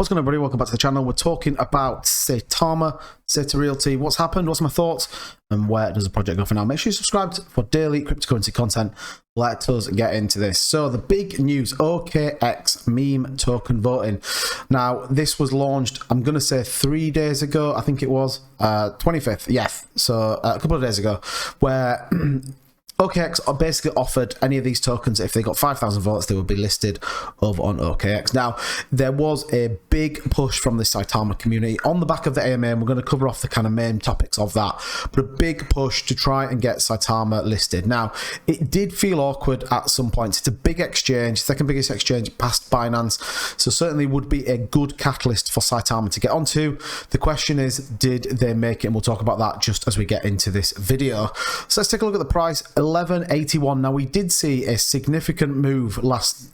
What's going on, everybody? Welcome back to the channel. We're talking about Saitama, Saitarealty. What's happened? What's my thoughts? And where does the project go for now? Make sure you subscribe for daily cryptocurrency content. Let us get into this. So the big news, OKX meme token voting. Now, this was launched, I'm going to say 3 days ago. I think it was 25th. Yes. So a couple of days ago, where OKX basically offered any of these tokens, if they got 5,000 votes, they would be listed over on OKX. Now, there was a big push from the Saitama community on the back of the AMA, and we're going to cover off the kind of main topics of that, but a big push to try and get Saitama listed. Now, it did feel awkward at some points. It's a big exchange, second biggest exchange past Binance, so certainly would be a good catalyst for Saitama to get onto. The question is, did they make it? And we'll talk about that just as we get into this video. So let's take a look at the price. 1181. Now, we did see a significant move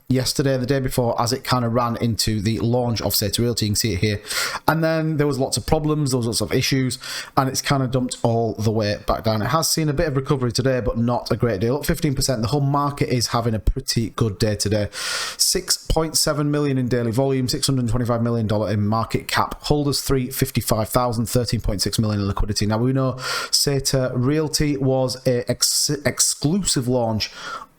yesterday, the day before, as it kind of ran into the launch of Saitarealty. You can see it here, and then there was lots of problems, there was lots of issues, and it's kind of dumped all the way back down. It has seen a bit of recovery today, but not a great deal, up 15%. The whole market is having a pretty good day today. 6.7 million in daily volume, $625 million in market cap, holders 355,000, 13.6 million in liquidity. Now, we know Saitarealty was a exclusive launch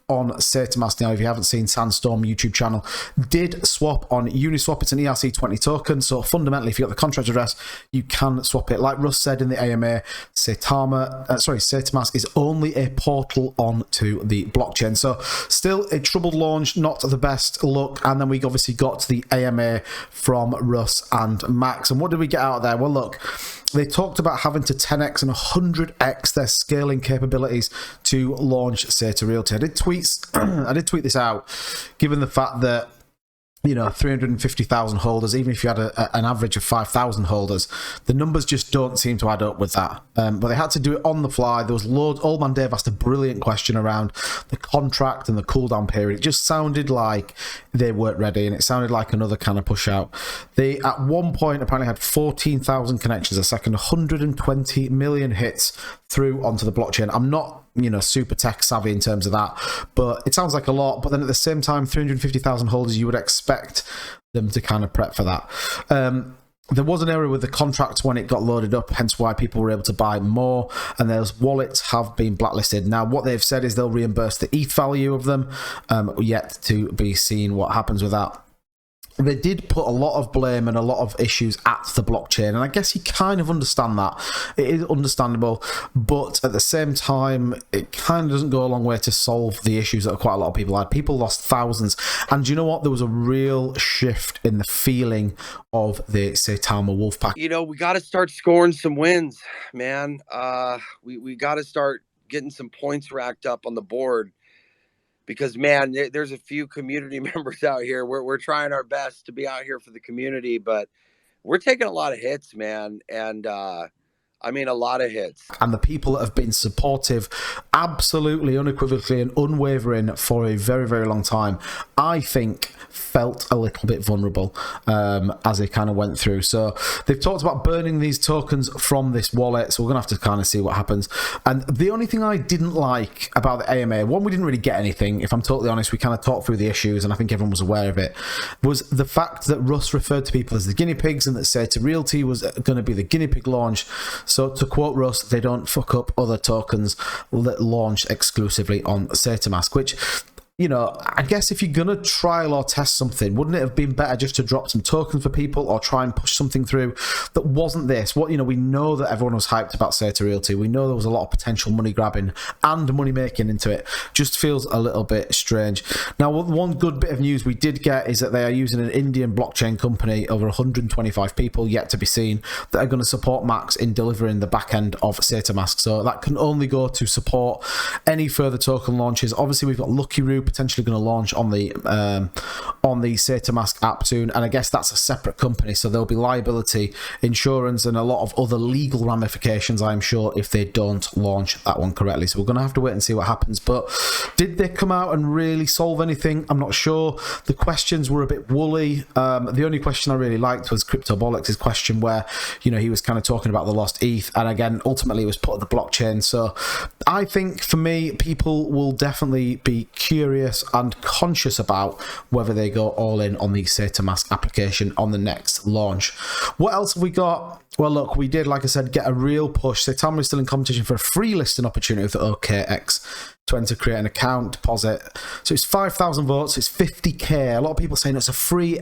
on Saitamask. Now, if you haven't seen Sandstorm YouTube channel, did swap on Uniswap. It's an ERC20 token, so fundamentally, if you got the contract address, you can swap it. Like Russ said in the AMA, Saitamask is only a portal onto the blockchain. So still a troubled launch, not the best look. And then we obviously got the AMA from Russ and Max. And what did we get out of there? Well, look, they talked about having to 10x and 100x their scaling capabilities to launch Saitarealty. I did tweet this out, given the fact that, you know, 350,000 holders, even if you had an average of 5,000 holders, the numbers just don't seem to add up with that. But they had to do it on the fly. There was loads. Old Man Dave asked a brilliant question around the contract and the cooldown period. It just sounded like they weren't ready, and it sounded like another kind of push out. They, at one point, apparently had 14,000 connections a second, 120 million hits through onto the blockchain. I'm not, you know, super tech savvy in terms of that, but it sounds like a lot. But then at the same time, 350,000 holders, you would expect them to kind of prep for that. There was an error with the contract when it got loaded up, hence why people were able to buy more, and those wallets have been blacklisted. Now, what they've said is they'll reimburse the ETH value of them, yet to be seen what happens with that. They did put a lot of blame and a lot of issues at the blockchain, and I guess you kind of understand that. It is understandable, but at the same time, it kind of doesn't go a long way to solve the issues that quite a lot of people had. People lost thousands, and you know what? There was a real shift in the feeling of the Saitama Wolfpack. You know, we got to start scoring some wins, man. We got to start getting some points racked up on the board. Because, man, there's a few community members out here. We're trying our best to be out here for the community, but we're taking a lot of hits, man. And I mean, a lot of hits. And the people that have been supportive, absolutely, unequivocally and unwavering for a very, very long time, I think felt a little bit vulnerable as they kind of went through. So they've talked about burning these tokens from this wallet, so we're going to have to kind of see what happens. And the only thing I didn't like about the AMA, one, we didn't really get anything, if I'm totally honest. We kind of talked through the issues, and I think everyone was aware of it, was the fact that Russ referred to people as the guinea pigs, and that Saitarealty was going to be the guinea pig launch. So to quote Russ, they don't fuck up other tokens that launch exclusively on Saitamask, which, you know, I guess if you're going to trial or test something, wouldn't it have been better just to drop some tokens for people or try and push something through that wasn't this? What, you know, we know that everyone was hyped about Saitarealty. We know there was a lot of potential money grabbing and money making into it. Just feels a little bit strange. Now, one good bit of news we did get is that they are using an Indian blockchain company, over 125 people, yet to be seen, that are going to support Max in delivering the back end of Saitamask. So that can only go to support any further token launches. Obviously, we've got Lucky Roo potentially going to launch on the Saitamask app soon, and I guess that's a separate company, so there'll be liability insurance and a lot of other legal ramifications, I'm sure, if they don't launch that one correctly. So we're going to have to wait and see what happens. But did they come out and really solve anything? I'm not sure. The questions were a bit woolly. The only question I really liked was CryptoBollocks' question, where, you know, he was kind of talking about the lost ETH, and again, ultimately it was put on the blockchain. So I think, for me, people will definitely be curious serious and conscious about whether they go all in on the Saitamask application on the next launch. What else have we got? Well, look, we did, like I said, get a real push. Saitama is still in competition for a free listing opportunity with OKX to enter, create an account, deposit. So it's 5,000 votes. It's 50k. A lot of people saying it's a free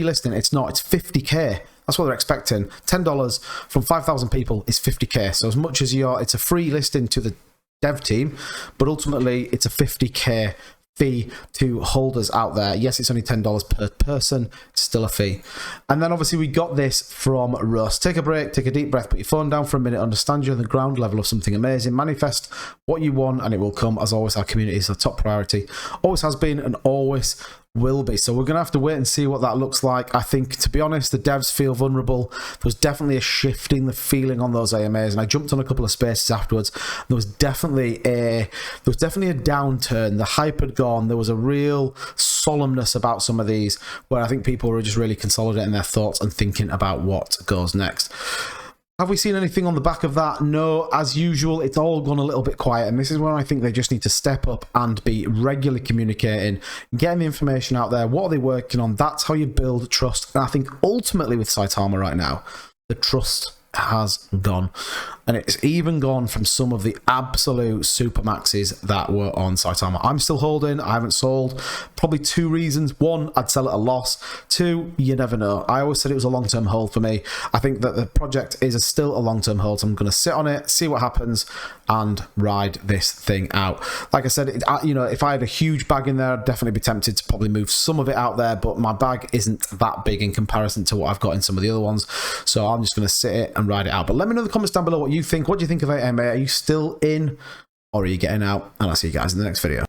listing. It's not. It's 50k. That's what they're expecting. $10 from 5,000 people is 50k. So as much as it's a free listing to the dev team, but ultimately it's a 50k fee to holders out there. Yes, it's only $10 per person. It's still a fee. And then obviously we got this from Russ. Take a break, take a deep breath, put your phone down for a minute, understand you're on the ground level of something amazing, manifest what you want and it will come. As always, our community is the top priority. Always has been and always will be. So we're going to have to wait and see what that looks like. I think, to be honest, the devs feel vulnerable. There was definitely a shift in the feeling on those AMAs, and I jumped on a couple of spaces afterwards. There was definitely a downturn. The hype had gone. There was a real solemnness about some of these where I think people were just really consolidating their thoughts and thinking about what goes next. Have we seen anything on the back of that? No, as usual, it's all gone a little bit quiet, and this is where I think they just need to step up and be regularly communicating, getting the information out there. What are they working on? That's how you build trust. And I think ultimately with Saitama right now, the trust has gone, and it's even gone from some of the absolute super maxes that were on Saitama. I'm still holding. I haven't sold. Probably two reasons. One, I'd sell at a loss. Two, you never know. I always said it was a long-term hold for me. I think that the project is still a long-term hold, so I'm going to sit on it, see what happens, and ride this thing out. Like I said, if I had a huge bag in there, I'd definitely be tempted to probably move some of it out there, but my bag isn't that big in comparison to what I've got in some of the other ones, so I'm just going to sit it and ride it out. But let me know in the comments down below what you think. What do you think of AMA? Are you still in or are you getting out? And I'll see you guys in the next video.